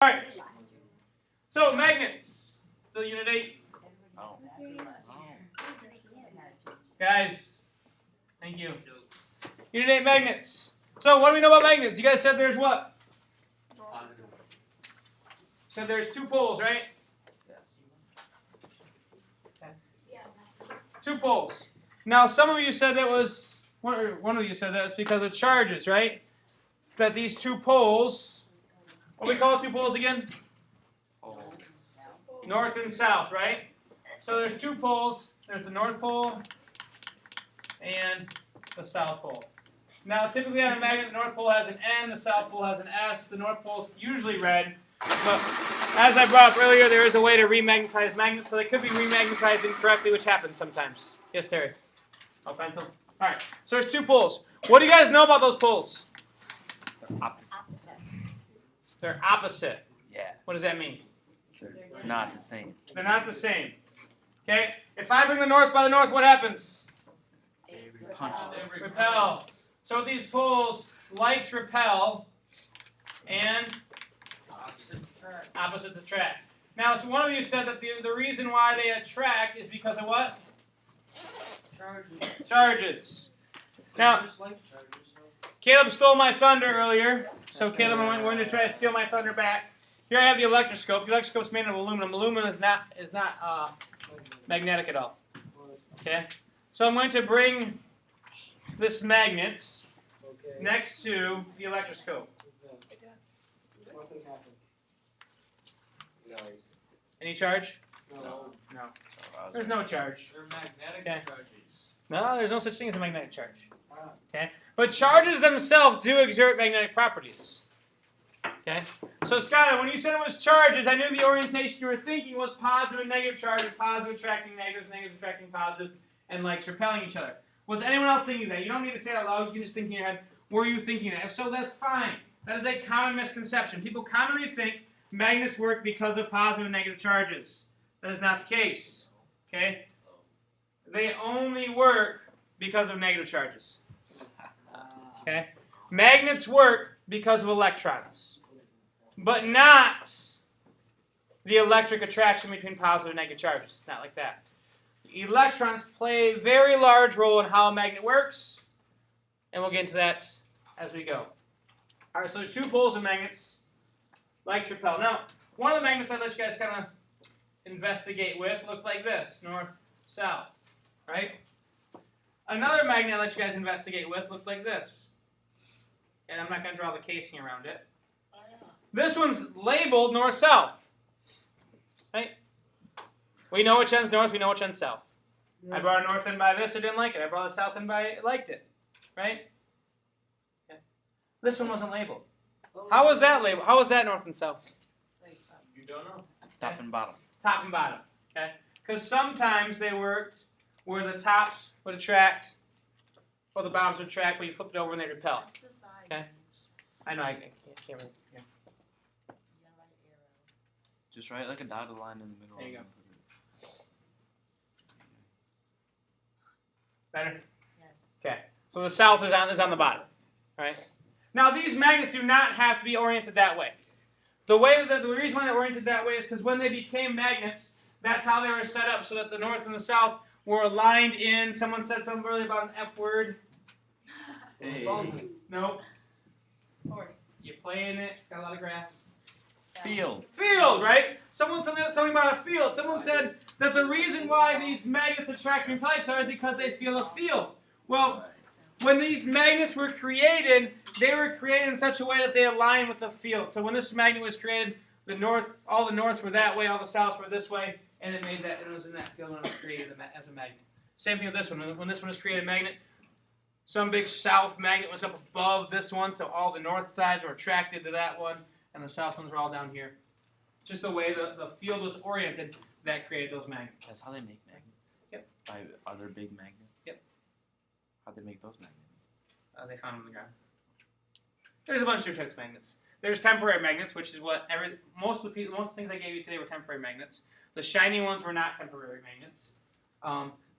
All right. So magnets. Still unit 8. Oh. Guys, thank you. Unit 8 magnets. So what do we know about magnets? You guys said there's what? Said there's 2 poles, right? Yes. 2 poles. Now some of you said that was one of you said that was because of charges, right? That these 2 poles, what do we call 2 poles again? North and south, right? So there's 2 poles. There's the North Pole and the South Pole. Now typically on a magnet, the North Pole has an N, the South Pole has an S. The North Pole is usually red. But as I brought up earlier, there is a way to remagnetize magnets, so they could be remagnetized incorrectly, which happens sometimes. Yes, Terry? Oh, pencil? All right. So there's 2 poles. What do you guys know about those poles? They're opposite. They're opposite. Yeah. What does that mean? They're not the same. They're not the same. Okay? If I bring the north by the north, what happens? They Repel. So with these poles, likes repel and opposites attract. Now, so one of you said that the reason why they attract is because of what? Charges. Now, Caleb stole my thunder earlier, so Caleb and I were going to try to steal my thunder back. Here I have the electroscope. The electroscope is made of aluminum. Aluminum is not magnetic at all. Okay. So I'm going to bring this magnet next to the electroscope. Any charge? No. No. There's no charge. They're magnetic charges. No, there's no such thing as a magnetic charge. Okay. But charges themselves do exert magnetic properties. Okay. So Skylar, when you said it was charges, I knew the orientation you were thinking was positive and negative charges, positive attracting negatives, negatives attracting positive, and likes repelling each other. Was anyone else thinking that? You don't need to say it out loud. You can just think in your head. Were you thinking that? If so, that's fine. That is a common misconception. People commonly think magnets work because of positive and negative charges. That is not the case. Okay? They only work because of negative charges. Okay? Magnets work because of electrons, but not the electric attraction between positive and negative charges. Not like that. Electrons play a very large role in how a magnet works, and we'll get into that as we go. All right, so there's 2 poles of magnets, likes repel. Now, one of the magnets I'd let you guys kind of investigate with looked like this, north, south, right? Another magnet I'd let you guys investigate with looked like this. And I'm not going to draw the casing around it. This one's labeled north-south, right? We know which end's north, we know which end's south. Yeah. I brought a north end by this, I didn't like it. I brought a south end by it, I liked it, right? Okay. This one wasn't labeled. How was that labeled? How was that north and south? You don't know. Top and bottom. Top and bottom, okay? Because sometimes they worked where the tops would attract, or the bottoms would attract, but you flipped it over and they repel. Okay? I know, I can't really. Yeah. Just write like a dotted line in the middle. There you go. Better? Yes. Okay. So the south is on the bottom. Right? Now these magnets do not have to be oriented that way. The reason why they're oriented that way is because when they became magnets, that's how they were set up, so that the north and the south were aligned in. Someone said something earlier about an F word. Hey. Nope. Horse. You play in it. Got a lot of grass. Field. Field, right? Someone said something about a field. Someone said that the reason why these magnets attract and repel each other is because they feel a field. Well, when these magnets were created, they were created in such a way that they align with the field. So when this magnet was created, all the norths were that way, all the souths were this way, and it made that. It was in that field when it was created as a magnet. Same thing with this one. When this one was created, magnet, some big south magnet was up above this one, so all the north sides were attracted to that one. And the south ones were all down here. Just the way the field was oriented, that created those magnets. That's how they make magnets? Yep. By other big magnets? Yep. How'd they make those magnets? They found them in the ground. There's a bunch of different types of magnets. There's temporary magnets, which is what most of the things I gave you today were temporary magnets. The shiny ones were not temporary magnets.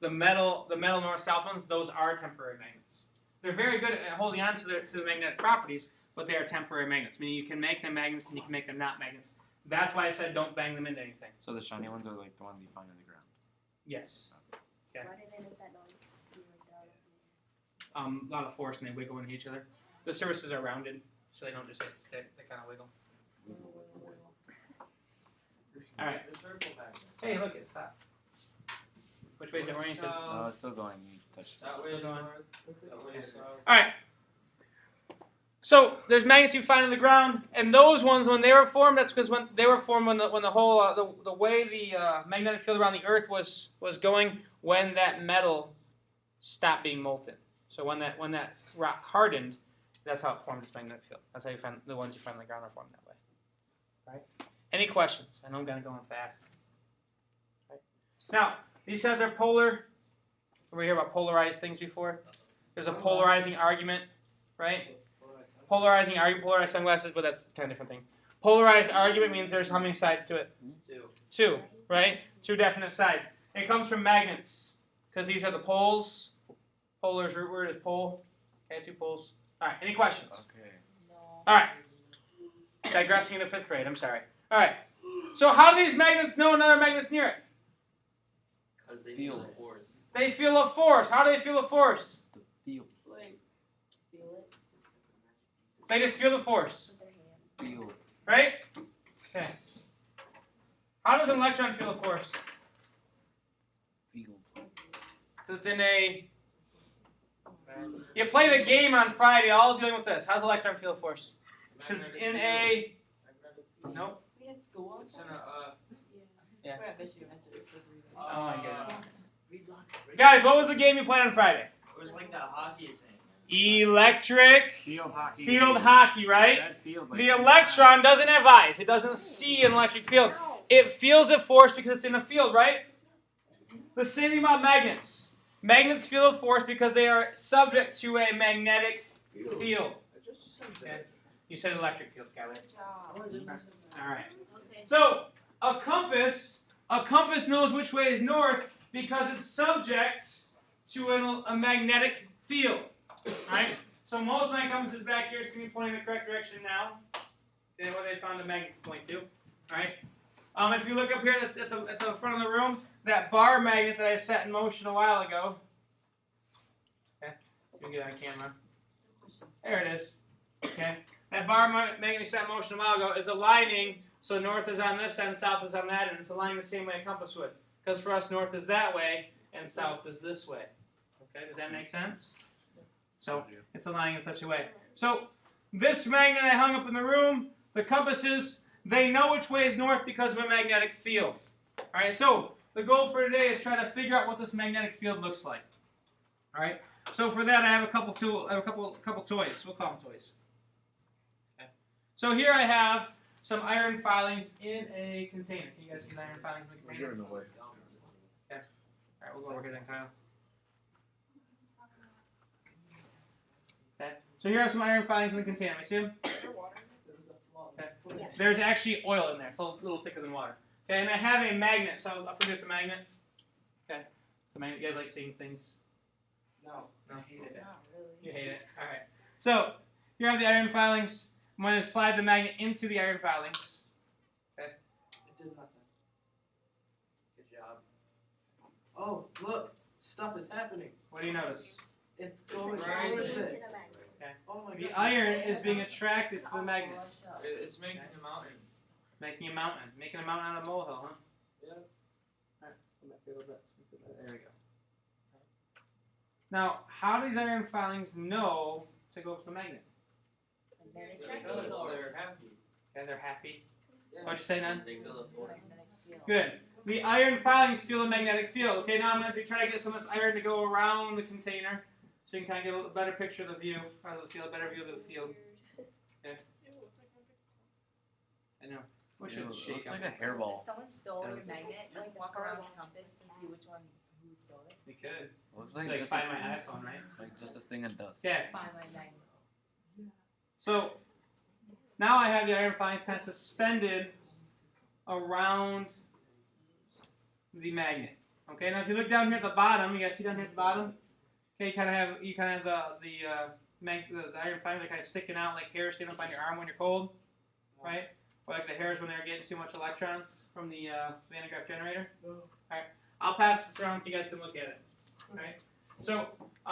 The metal north-south ones, those are temporary magnets. They're very good at holding on to the magnetic properties, but they are temporary magnets. Meaning you can make them magnets and you can make them not magnets. That's why I said don't bang them into anything. So the shiny ones are like the ones you find in the ground. Yes. Okay. Why do they make that noise? A lot of force and they wiggle into each other. The surfaces are rounded, so they don't just hit the stick. They kind of wiggle. All right. The circle magnet. Hey, look, it stopped. Which way is it oriented? No, it's still going. You touched it. That way is Still going. north. That way is south. All right. So there's magnets you find in the ground, and those ones, when they were formed, that's because when they were formed when the whole the way the magnetic field around the Earth was going when that metal stopped being molten. So when that rock hardened, that's how it formed its magnetic field. That's how you find the ones you find in the ground are formed that way. Right? Any questions? I know I'm going fast. Right. Now these sides are polar. We hear about polarized things before. There's a polarizing argument, right? Polarizing argument, polarized sunglasses, but that's kind of a different thing. Polarized argument means there's how many sides to it? Two, right? Two definite sides. It comes from magnets, because these are the poles. Polar's root word is pole. Okay, 2 poles. All right, any questions? Okay. All right. Digressing into 5th grade, I'm sorry. All right. So how do these magnets know another magnet's near it? Because they Feel feel it. force. They feel a force. How do they feel a force? The field. They just feel the force, Field. right? Okay. How does an electron feel a force? Field. It's in a... You played a game on Friday all dealing with this. How's electron feel a force? Because it's in a... Nope. We had school. It's in a, Yeah. We're at Michigan Metro, so Oh my goodness. It Guys, what was the game you played on Friday? was like that hockey thing. Electric Field hockey. field hockey, right? That field, like The electron doesn't have eyes. It doesn't see an electric field. It feels a force because it's in a field, right? The same thing about magnets. Magnets feel a force because they are subject to a magnetic field. Okay. You said electric field, Skylar. Good job. All right. So a compass knows which way is north because it's subject to a magnetic field. All right. So most of my compasses back here seem to be pointing in the correct direction now. Okay, where they found the magnet to point to. All right. If you look up here, that's at the front of the room. That bar magnet that I set in motion a while ago. Okay. You can get it on camera. There it is. Okay. That bar magnet we set in motion a while ago is aligning. So north is on this end, south is on that end. It's aligning the same way a compass would. Because for us, north is that way and south is this way. Okay. Does that make sense? So it's aligning in such a way. So this magnet I hung up in the room, the compasses, they know which way is north because of a magnetic field. All right. So the goal for today is try to figure out what this magnetic field looks like. All right. So for that, I have a couple toys. We'll call them toys. Okay. So here I have some iron filings in a container. Can you guys see the iron filings in the container? Okay. All right. We'll go over here then, Kyle. Okay. So here are some iron filings in the container. You see them? Okay. There's actually oil in there. It's a little thicker than water. Okay, and I have a magnet, so I'll produce a magnet. Okay. So magnet, you guys like seeing things? No. No? I hate it. Not really. You hate it. Alright. So here are the iron filings. I'm going to slide the magnet into the iron filings. Okay. It did nothing. Good job. Oh, look. Stuff is happening. What do you notice? It's going It's towards attracted to it. the magnet. Oh my The goodness. iron is being attracted to the magnet. It's making a mountain. Making a mountain. Making a mountain out of a molehill, huh? Yeah. Alright, come back here a little bit. There we go. Now, how do these iron filings know to go to the magnet? Very Because attractive. they're happy. Okay, they're happy. Yeah. What'd you say, Nan? They feel the force. Good. The iron filings feel the magnetic field. Okay, now I'm going to try to get some of this iron to go around the container so you can kind of get a little better picture of the view, or a better view of the field. Okay. I know. Wish it would It shake looks like up. a hairball. If someone stole your Yes. magnet, like walk around with a compass to see which one who stole it. You could. Looks like, Like just find a, my iPhone, right? it's like just a thing of dust. Okay. Find my magnet. So now I have the iron filings kind of suspended around the magnet. Okay. Now if you look down here at the bottom, you guys see down here at the bottom. Okay. You kind of have the the iron filings are kind of sticking out like hairs sticking up on your arm when you're cold, right? Or like the hairs when they're getting too much electrons from the Van de Graaff generator. All right, I'll pass this around so you guys can look at it. All right. So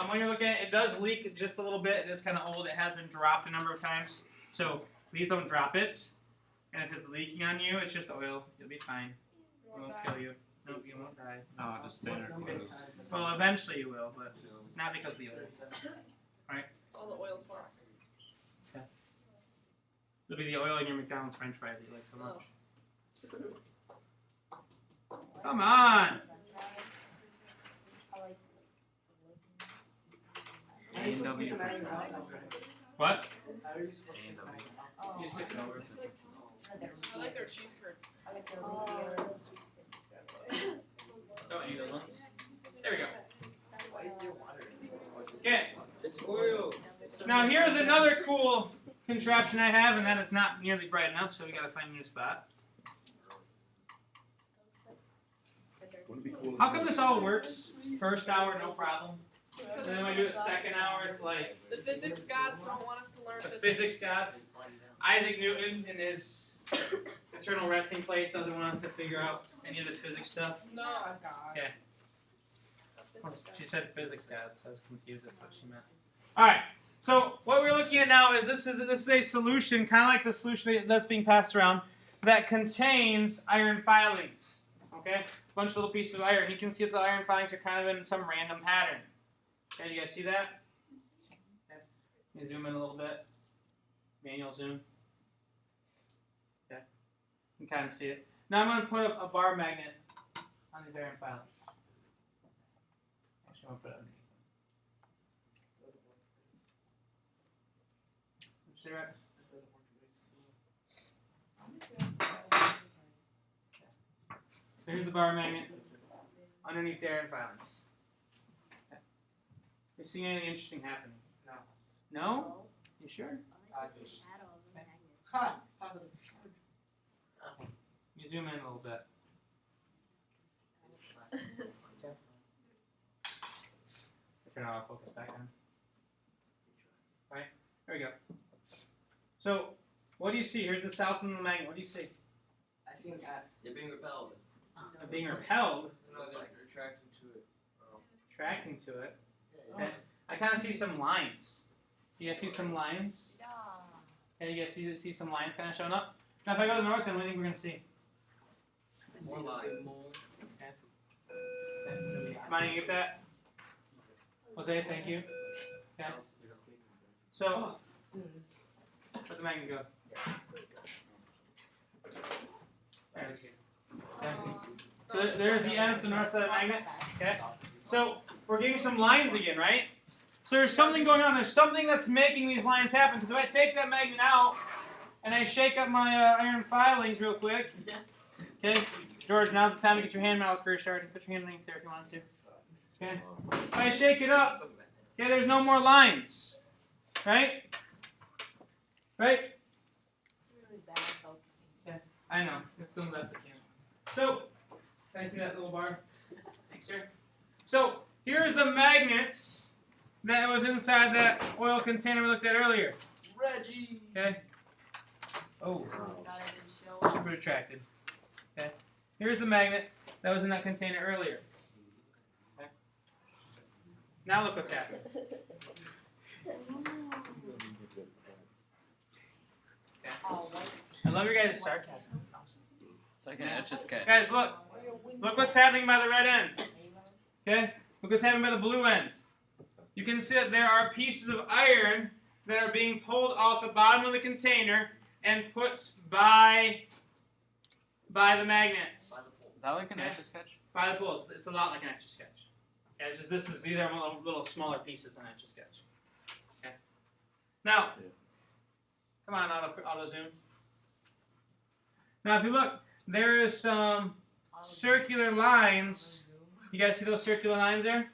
when you're looking at it, it does leak just a little bit. It is kind of old. It has been dropped a number of times. So please don't drop it. And if it's leaking on you, it's just oil. You'll be fine. It won't kill you. Nope, you won't die. No, just stay in our clothes. Well, eventually you will, but not because of the oil. Right? All the oil's for. It'll be the oil in your McDonald's French fries that you like so much. Come on! A&W. What? A&W. You stick it over. I like their cheese curds. Don't eat those ones. There we go. Why is there water? Okay. It's oil. Now here's another cool contraption I have, and that is not nearly bright enough, so we gotta find a new spot. How come this all works? First hour, no problem. And then when I do it second hour, it's like The physics gods don't want us to learn the physics gods. Isaac Newton in his eternal resting place doesn't want us to figure out any of the physics stuff. No. Okay. Oh, she said physics god, so I was confused. That's what she meant. All right. So what we're looking at now is this is a solution, kind of like the solution that's being passed around, that contains iron filings. Okay, a bunch of little pieces of iron. You can see that the iron filings are kind of in some random pattern. Okay, you guys see that? Okay. Let me zoom in a little bit. Manual zoom. Okay, you can kind of see it. Now I'm going to put up a bar magnet on these iron filings. Actually, I'm going to put it underneath. See right? Here's the bar magnet underneath the iron filings. Okay. You see anything interesting happening? No. No? You sure? You zoom in a little bit. Okay. Turn autofocus back on. Alright, there we go. So, what do you see? Here's the south and the magnet. What do you see? I see an S. They're being repelled. They're being repelled. No, it's like they're attracting to it. Tracking to it. Okay. I kind of see some lines. Do you guys see some lines? Okay, you guys see some lines kind of showing up? Now, if I go to the north end, what do you think we're going to see? More lines. Okay. Come on, you get that? Jose, thank you. Okay. So, where'd the magnet go? There it is. Okay. So there's the end of the north side of the magnet. Okay. So we're getting some lines again, right? So there's something going on. There's something that's making these lines happen. Because if I take that magnet out and I shake up my iron filings real quick, okay, George, now's the time to get your hand metal career started. Put your hand underneath there if you want to. Okay. If I shake it up, okay, there's no more lines, right? Right? It's really bad focusing. Okay. I know. It's doing the best I can. So, can I see that little bar? Thanks, sir. So, here's the magnets that was inside that oil container we looked at earlier. Reggie. Okay. Oh, super attracted. Okay. Here's the magnet that was in that container earlier. Okay. Now look what's happening. Okay. I love your guys' sarcasm. It's like an Etch-a-Sketch. Guys, look. Look what's happening by the red end. Okay? Look what's happening by the blue end. You can see that there are pieces of iron that are being pulled off the bottom of the container and put by the magnets. Is that like an Okay. Etch-a-Sketch? By the pulls. It's a lot like an Etch-a-Sketch. Okay, it's just these are little smaller pieces than Etch-a-Sketch. Okay? Now, come on, auto zoom. Now, if you look, there is some circular lines. You guys see those circular lines there?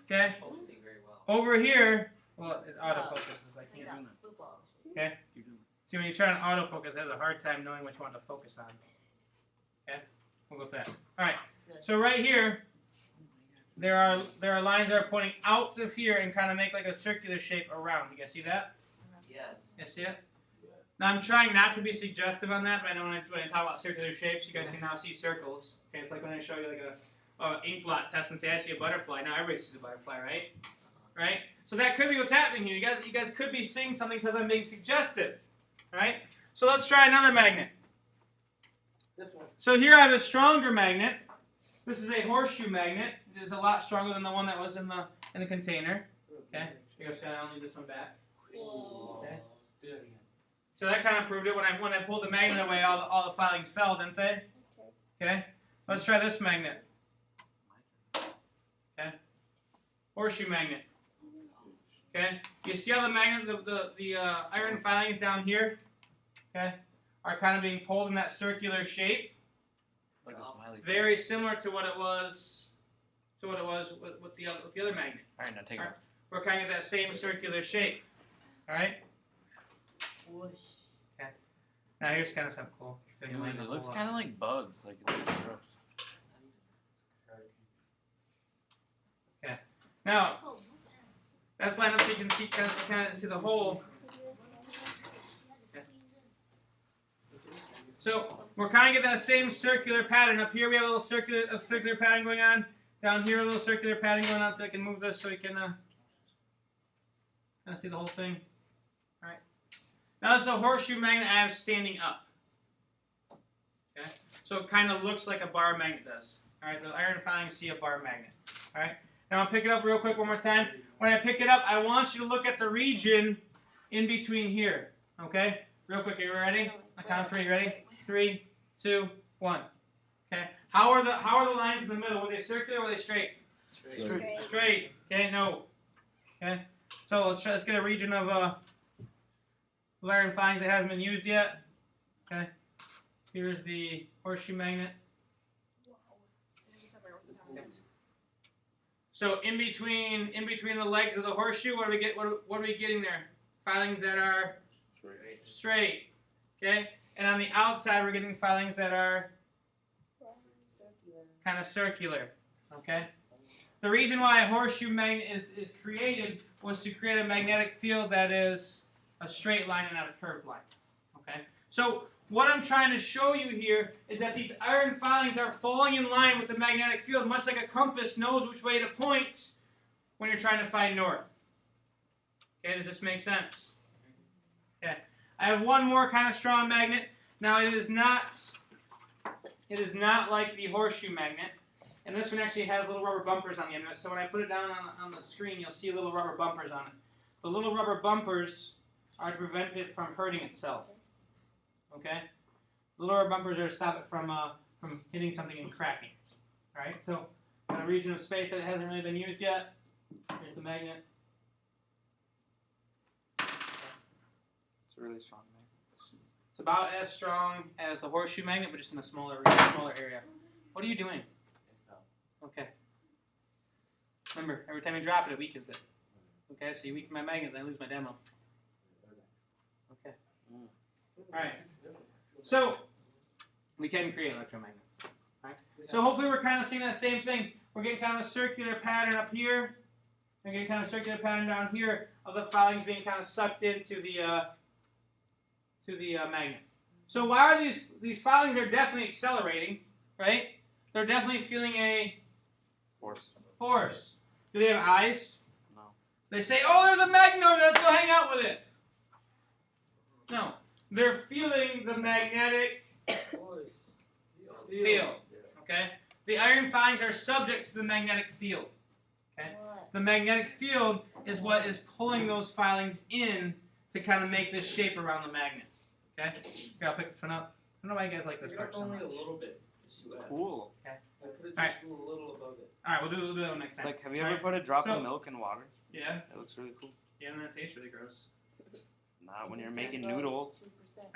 Okay. Focusing very well. Over here, well, it autofocuses. I can't. Okay. See, when you try to autofocus, it has a hard time knowing which one to focus on. Okay. We'll go with that. All right. So right here, there are lines that are pointing out of here and kind of make like a circular shape around. You guys see that? Yes. You see it? Now I'm trying not to be suggestive on that, but I know when I talk about circular shapes, you guys can now see circles. Okay, it's like when I show you like a ink blot test and say I see a butterfly. Now everybody sees a butterfly, right? Right? So that could be what's happening here. You guys could be seeing something because I'm being suggestive. Right? So let's try another magnet. This one. So here I have a stronger magnet. This is a horseshoe magnet. It is a lot stronger than the one that was in the container. Okay? You guys I'll need this one back. Okay. Do it again. So that kind of proved it. When I pulled the magnet away, all the filings fell, didn't they? Okay. Let's try this magnet. Okay. Horseshoe magnet. Okay. You see how the magnet, the iron filings down here, okay, are kind of being pulled in that circular shape. Like a smiley face. Very similar to what it was with the other magnet. All right, now take it. Alright. We're kind of that same circular shape. All right. Whoosh. Okay. Now here's kind of something cool. So you might It not looks pull kind up. of like bugs, like it looks gross. Now that's lined up so you can see kind of see the hole. Okay. So we're kind of getting that same circular pattern. Up here we have a little circular pattern going on. Down here a little circular pattern going on. So I can move this so you can kind of see the whole thing. All right. Now this is a horseshoe magnet I have standing up. Okay. So it kind of looks like a bar magnet does. All right. The iron filings see a bar magnet. All right. Now I'll pick it up real quick one more time. When I pick it up, I want you to look at the region in between here. Okay? Real quick, are you ready? I count of 3. Ready? 3, 2, 1. Okay. How are the lines in the middle? Were they circular or were they straight? Straight. Straight. Okay. No. Okay. So let's get a region of iron filings that hasn't been used yet. Okay. Here's the horseshoe magnet. So in between the legs of the horseshoe, what are we getting there? Filings that are straight. Okay? And on the outside we're getting filings that are kind of circular. Okay? The reason why a horseshoe magnet is created was to create a magnetic field that is a straight line and not a curved line. Okay? So what I'm trying to show you here is that these iron filings are falling in line with the magnetic field, much like a compass knows which way to point when you're trying to find north. Okay, does this make sense? Okay. I have one more kind of strong magnet. Now it is not like the horseshoe magnet. And this one actually has little rubber bumpers on the end of it. So when I put it down on the screen, you'll see little rubber bumpers on it. The little rubber bumpers are to prevent it from hurting itself. Okay? The lower bumpers are to stop it from hitting something and cracking. Alright, so in a region of space that hasn't really been used yet, here's the magnet. It's a really strong magnet. It's about as strong as the horseshoe magnet, but just in a smaller area. What are you doing? Okay. Remember, every time you drop it, it weakens it. Okay, so you weaken my magnet, then I lose my demo. Okay. Alright. So, we can create electromagnets. Right? So hopefully we're kind of seeing that same thing. We're getting kind of a circular pattern up here. We're getting kind of a circular pattern down here of the filings being kind of sucked into the magnet. So why are these filings are definitely accelerating, right? They're definitely feeling a force. Do they have eyes? No. They say, oh, there's a magnet over there, let's go hang out with it. No. They're feeling the magnetic field. Okay? The iron filings are subject to the magnetic field. Okay? The magnetic field is what is pulling those filings in to kind of make this shape around the magnet. Okay? Here, I'll pick this one up. I don't know why you guys like this part so Only much. a little bit. It's cool. I put it Alright. just a little above it. Alright, we'll do that one next It's time. like, have you ever put a drop So- of milk in water? Yeah? It looks really cool. Yeah, and that tastes really gross. Not when you're making noodles.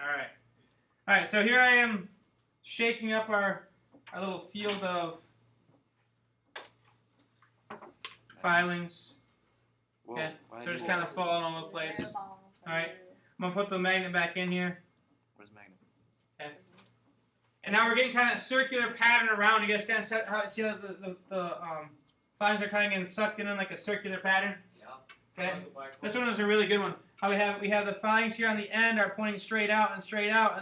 Alright. Alright, so here I am shaking up our little field of filings. Whoa, Okay, why so did just you- kind of falling all over the place. Alright, I'm going to put the magnet back in here. Where's the magnet? And now we're getting kind of a circular pattern around. You guys kind of see how the Fines are kind of getting sucked in like a circular pattern. Yeah. Okay. This one is a really good one. How we have the fines here on the end are pointing straight out, and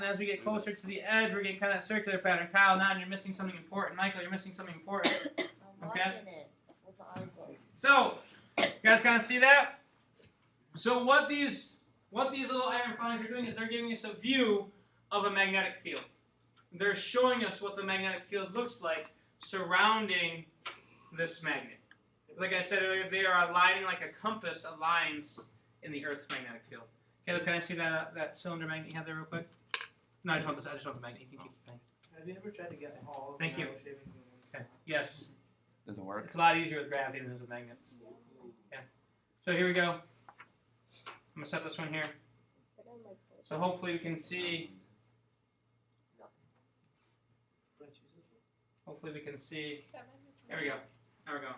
as we get closer to the edge, we're getting kind of that circular pattern. Kyle, now you're missing something important. Michael, you're missing something important. I'm Okay. watching it with the eyes closed. So, you guys kind of see that? So what these little iron filings are doing is they're giving us a view of a magnetic field. They're showing us what the magnetic field looks like surrounding this magnet. Like I said earlier, they are aligning like a compass aligns in the Earth's magnetic field. Caleb, can I see that cylinder magnet you have there real quick? No, I just want the magnet. You can keep the thing. Have you ever tried to get all Thank you. metal shavings in one Okay. Yes. Does it work? It's a lot easier with gravity than it is with magnets. Yeah. So here we go. I'm gonna set this one here. So hopefully we can see. Hopefully we can see. There we go. There we go.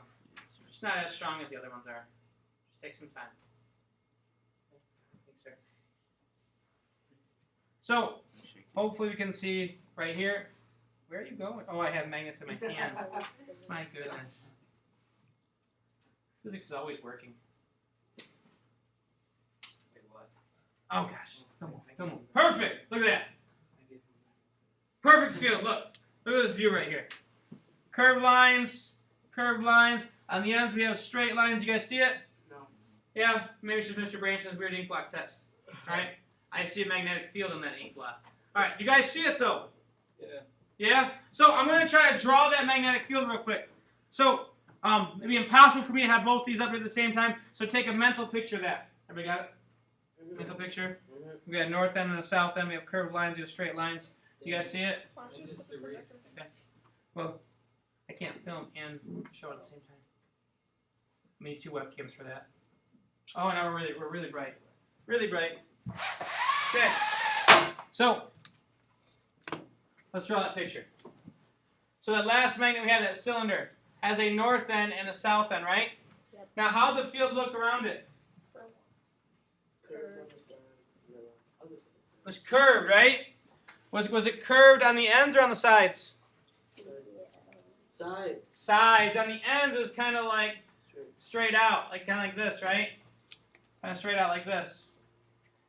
Just not as strong as the other ones are. Just take some time. Thanks, sir. So hopefully we can see right here. Where are you going? Oh, I have magnets in my hand. My goodness. Physics is always working. Wait, what? Oh gosh. Come on. Come on. Perfect. Look at that. Perfect field. Look. Look at this view right here. Curved lines. Curved lines. On the ends we have straight lines. You guys see it? No. Yeah. Maybe it's just Mr. Branch's weird ink blot test. Alright? I see a magnetic field in that ink blot. Alright. You guys see it though? Yeah. Yeah? So I'm going to try to draw that magnetic field real quick. So it'd be impossible for me to have both these up here at the same time. So take a mental picture of that. Everybody got it? Mental picture? We got north end and the south end. We have curved lines. We have straight lines. You guys see it? Why don't you just put the projector? Well, I can't film and show it at the same time. I need two webcams for that. Oh, now we're really bright. Really bright. Okay. So let's draw that picture. So that last magnet we have, that cylinder, has a north end and a south end, right? Yep. Now how'd the field look around it? It was curved, right? Was it curved on the ends or on the sides? Side. Sides. On the ends it was kind of like straight out, like kind of like this, right? Kind of straight out like this.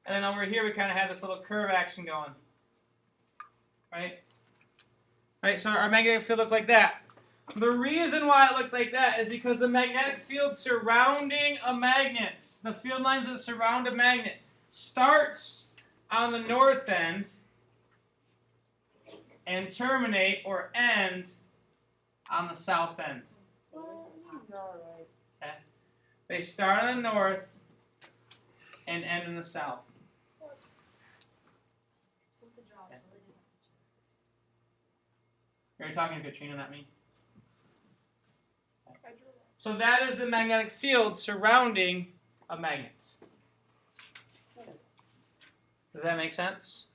And then over here we kind of have this little curve action going. Right? Right, so our magnetic field looked like that. The reason why it looked like that is because the magnetic field surrounding a magnet, the field lines that surround a magnet, starts on the north end and terminate or end on the south end. Okay? They start on the north and end in the south. You're talking to Katrina, not me. So that is the magnetic field surrounding a magnet. Does that make sense?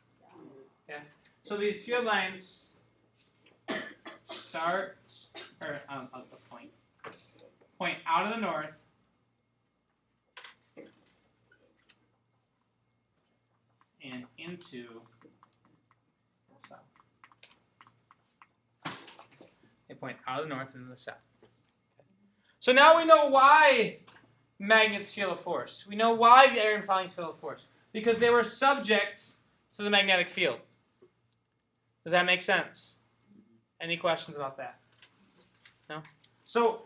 Yeah. So these field lines start, or point out of the north and into the south. They point out of the north and into the south. So now we know why magnets feel a force. We know why the iron filings feel a force. Because they were subject to the magnetic field. Does that make sense? Any questions about that? No? So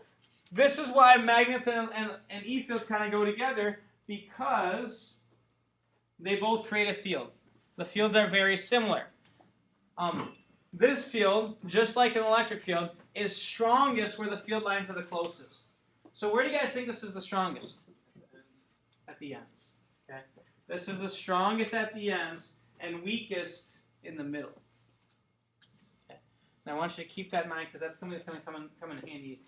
this is why magnets and E-fields kind of go together, because they both create a field. The fields are very similar. This field, just like an electric field, is strongest where the field lines are the closest. So where do you guys think this is the strongest? At the ends. Okay. This is the strongest at the ends and weakest in the middle. Okay. Now I want you to keep that in mind, because that's something that's going to come in handy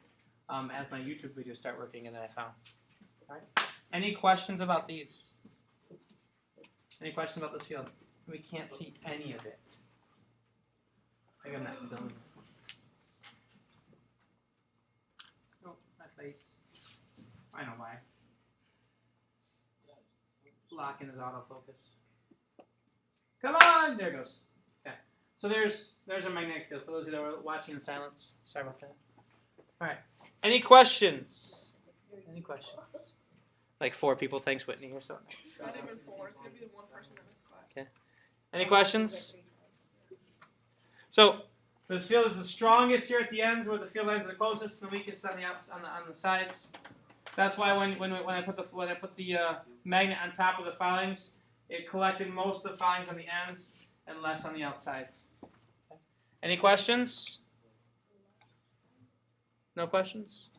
as my YouTube videos start working and that I found. All right. Any questions about these? Any questions about this field? We can't see any of it. I think I'm not filming. Oh, my face. I know why. Locking his autofocus. Come on! There it goes. Okay. So there's a magnetic field. So those of you that were watching in silence, sorry about that. Any questions? Any questions? Like 4 people. Thanks, Whitney. You're so nice. Not even 4. It's gonna be the one person in this class. Okay. Any questions? So this field is the strongest here at the ends, where the field ends are the closest, and the weakest on the sides. That's why when I put the magnet on top of the filings, it collected most of the filings on the ends and less on the outsides. Okay. Any questions? No questions?